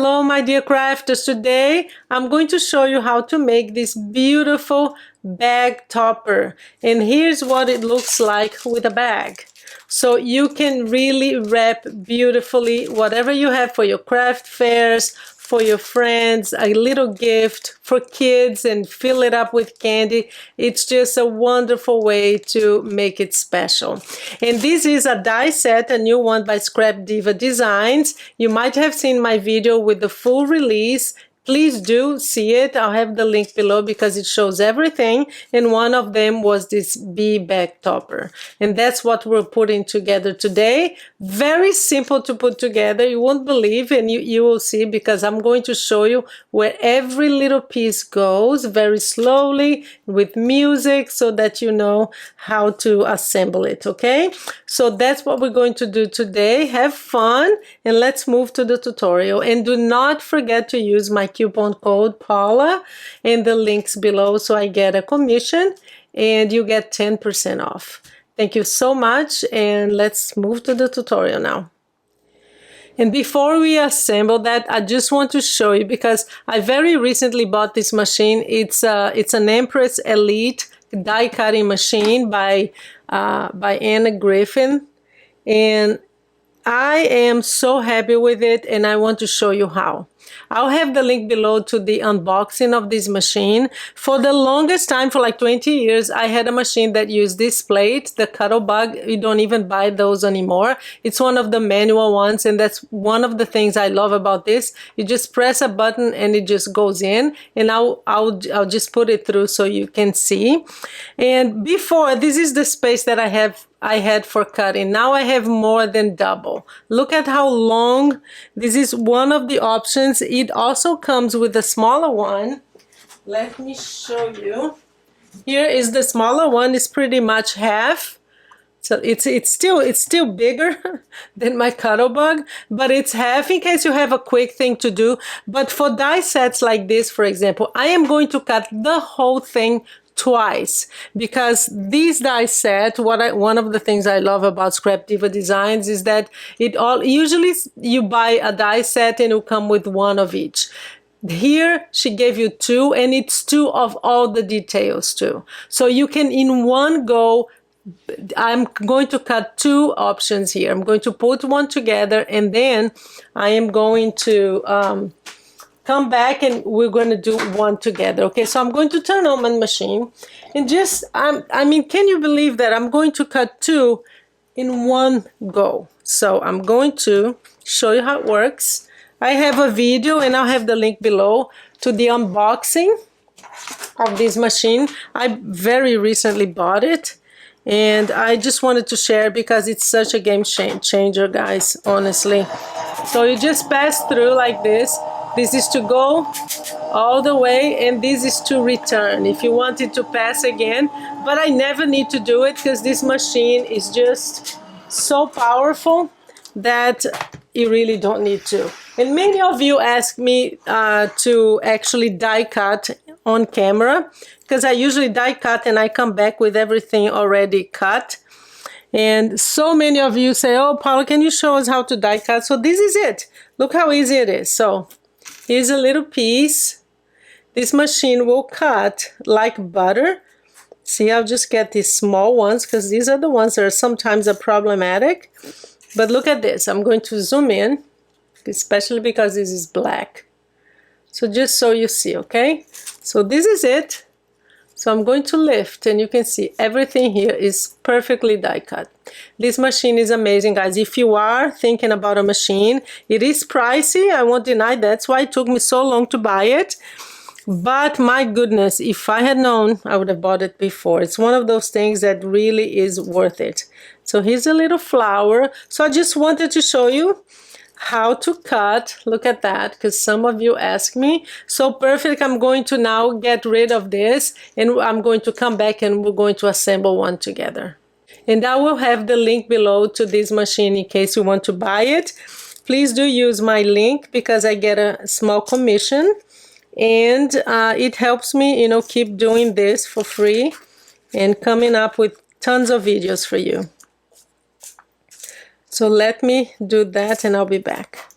Hello my dear crafters, today I'm going to show you how to make this beautiful bag topper, and here's what it looks like with a bag. So you can really wrap beautifully whatever you have for your craft fairs, for your friends, a little gift for kids, and fill it up with candy. It's just a wonderful way to make it special. And this is a die set, a new one by Scrap Diva Designs. You might have seen my video with the full release. Please do see it. I'll have the link below because it shows everything. And one of them was this bee bag topper. And that's what we're putting together today. Very simple to put together. You won't believe, and you will see, because I'm going to show you where every little piece goes very slowly with music so that you know how to assemble it, okay? So that's what we're going to do today. Have fun, and let's move to the tutorial. And do not forget to use my coupon code Paula in the links below so I get a commission and you get 10% off. Thank you so much, and let's move to the tutorial now. And before we assemble that, I just want to show you, because I very recently bought this machine. It's an Empress Elite die cutting machine by Anna Griffin, and I am so happy with it, and I want to show you how. I'll have the link below to the unboxing of this machine. For the longest time, for like 20 years, I had a machine that used this plate, the Cuttlebug. You don't even buy those anymore. It's one of the manual ones, and that's one of the things I love about this. You just press a button and it just goes in, and I'll just put it through so you can see. And before, this is the space that I had for cutting. Now I have more than double. Look at how long. This is one of the options. It also comes with a smaller one. Let me show you. Here is the smaller one. It's pretty much half. So it's still bigger than my Cuttlebug, but it's half in case you have a quick thing to do. But for die sets like this, for example, I am going to cut the whole thing twice, because these die set, one of the things I love about Scrap Diva Designs is that usually you buy a die set and it will come with one of each. Here she gave you two, and it's two of all the details too. So you can, in one go, I'm going to cut two options here. I'm going to put one together, and then I am going to come back and we're going to do one together. Okay, so I'm going to turn on my machine and just, I mean, can you believe that I'm going to cut two in one go? So I'm going to show you how it works. I have a video, and I'll have the link below to the unboxing of this machine. I very recently bought it, and I just wanted to share because it's such a game changer, guys, honestly. So you just pass through like this. This is to go all the way, and this is to return if you wanted to pass again. But I never need to do it because this machine is just so powerful that you really don't need to. And many of you ask me to actually die cut on camera, because I usually die cut and I come back with everything already cut. And so many of you say, oh, Paula, can you show us how to die cut? So this is it. Look how easy it is. So here's a little piece. This machine will cut like butter. See, I'll just get these small ones because these are the ones that are sometimes problematic. But look at this. I'm going to zoom in, especially because this is black. So just so you see, okay? So this is it. So I'm going to lift, and you can see everything here is perfectly die cut. This machine is amazing, guys. If you are thinking about a machine, it is pricey. I won't deny that. That's why it took me so long to buy it. But my goodness, if I had known, I would have bought it before. It's one of those things that really is worth it. So here's a little flower. So I just wanted to show you how to cut. Look at that, because some of you ask me. So perfect. I'm going to now get rid of this, and I'm going to come back and we're going to assemble one together. And I will have the link below to this machine in case you want to buy it. Please do use my link because I get a small commission, and it helps me, you know, keep doing this for free and coming up with tons of videos for you. So let me do that and I'll be back.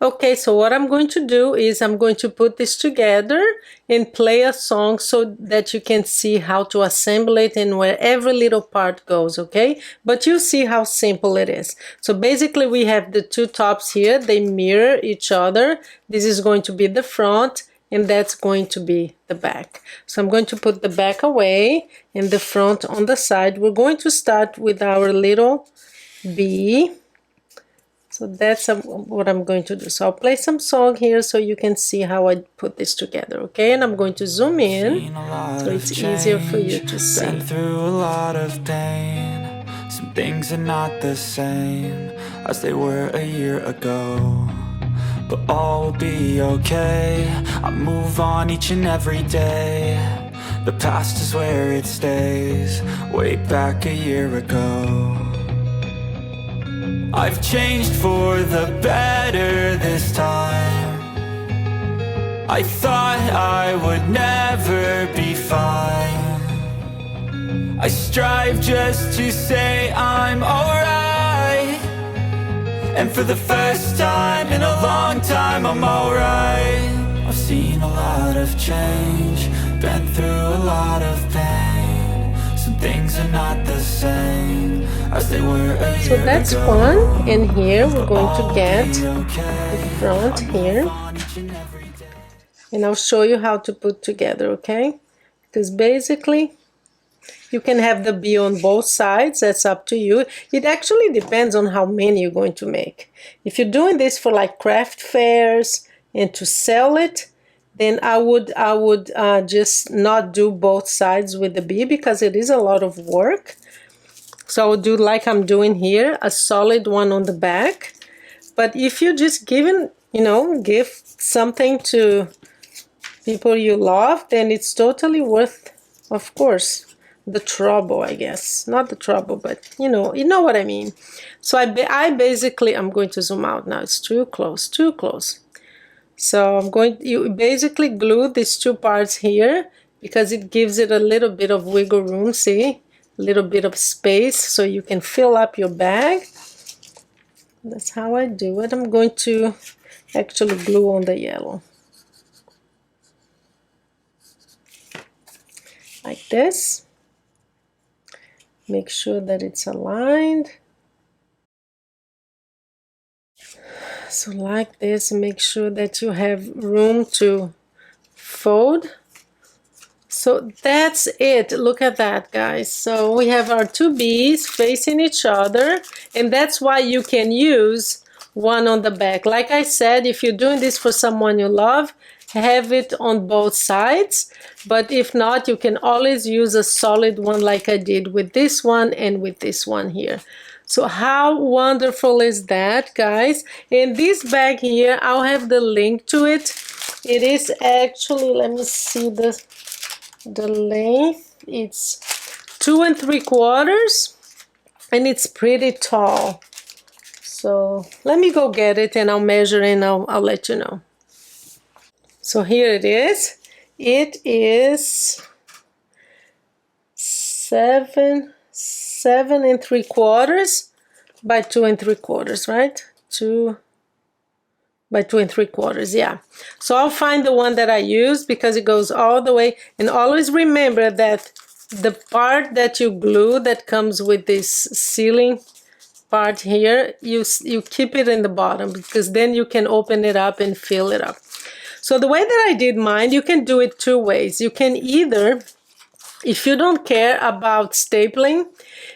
Okay, so what I'm going to do is I'm going to put this together and play a song so that you can see how to assemble it and where every little part goes, okay? But you see how simple it is. So basically we have the two tops here, they mirror each other. This is going to be the front and that's going to be the back. So I'm going to put the back away and the front on the side. We're going to start with our little bee. So that's what I'm going to do. So I'll play some song here so you can see how I put this together, okay? And I'm going to zoom in so it's easier for you to see. Been through a lot of pain. Some things are not the same as they were a year ago, but all will be okay. I move on each and every day. The past is where it stays, way back a year ago. I've changed for the better this time. I thought I would never be fine. I strive just to say I'm alright, and for the first time in a long time I'm alright. I've seen a lot of change, been through a lot of pain. Some things are not the same as they were a year So that's ago. one, and here we're going to get the front here. And I'll show you how to put together, okay? Because basically you can have the bee on both sides, that's up to you. It actually depends on how many you're going to make. If you're doing this for like craft fairs and to sell it, then I would just not do both sides with the bee because it is a lot of work. So I would do like I'm doing here, a solid one on the back. But if you're just giving, you know, give something to people you love, then it's totally worth, of course, the trouble, I guess. Not the trouble, but you know what I mean. So I'm going to zoom out now. It's too close, too close. So you basically glue these two parts here because it gives it a little bit of wiggle room, see? A little bit of space so you can fill up your bag. That's how I do it. I'm going to actually glue on the yellow. Like this. Make sure that it's aligned. So like this, make sure that you have room to fold. So that's it. Look at that, guys. So we have our two bees facing each other, and that's why you can use one on the back. Like I said, if you're doing this for someone you love, have it on both sides. But if not, you can always use a solid one like I did with this one and with this one here. So how wonderful is that, guys? And this bag here, I'll have the link to it. It is actually, let me see the length. It's 2 3/4 and it's pretty tall. So let me go get it and I'll measure and I'll let you know. So here it is. It is 7 3/4 by 2 3/4, right? 2 by 2 3/4, yeah. So I'll find the one that I use because it goes all the way. And always remember that the part that you glue that comes with this sealing part here, you keep it in the bottom because then you can open it up and fill it up. So the way that I did mine, you can do it two ways. You can either, if you don't care about stapling,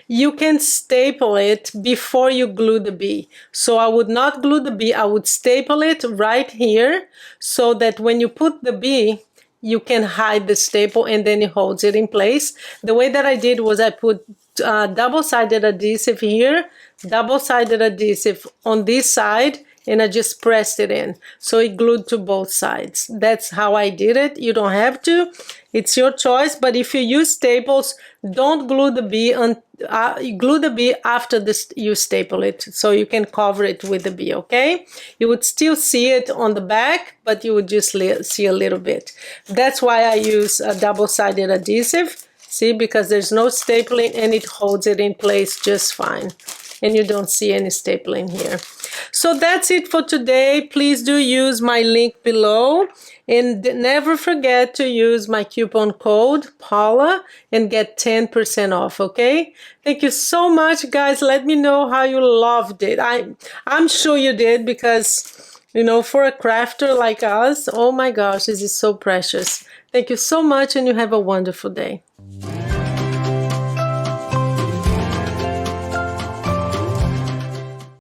you can staple it before you glue the bee. So I would not glue the bee, I would staple it right here so that when you put the bee, you can hide the staple and then it holds it in place. The way that I did was I put double-sided adhesive here, double-sided adhesive on this side, and I just pressed it in. So it glued to both sides. That's how I did it. You don't have to. It's your choice. But if you use staples, don't glue the bee glue the bee after you staple it. So you can cover it with the bee, okay? You would still see it on the back, but you would just see a little bit. That's why I use a double-sided adhesive. See, because there's no stapling and it holds it in place just fine. And you don't see any stapling here. So that's it for today. Please do use my link below, and never forget to use my coupon code Paula and get 10% off, okay? Thank you so much, guys. Let me know how you loved it. I'm sure you did, because, you know, for a crafter like us, oh my gosh, this is so precious. Thank you so much, and you have a wonderful day.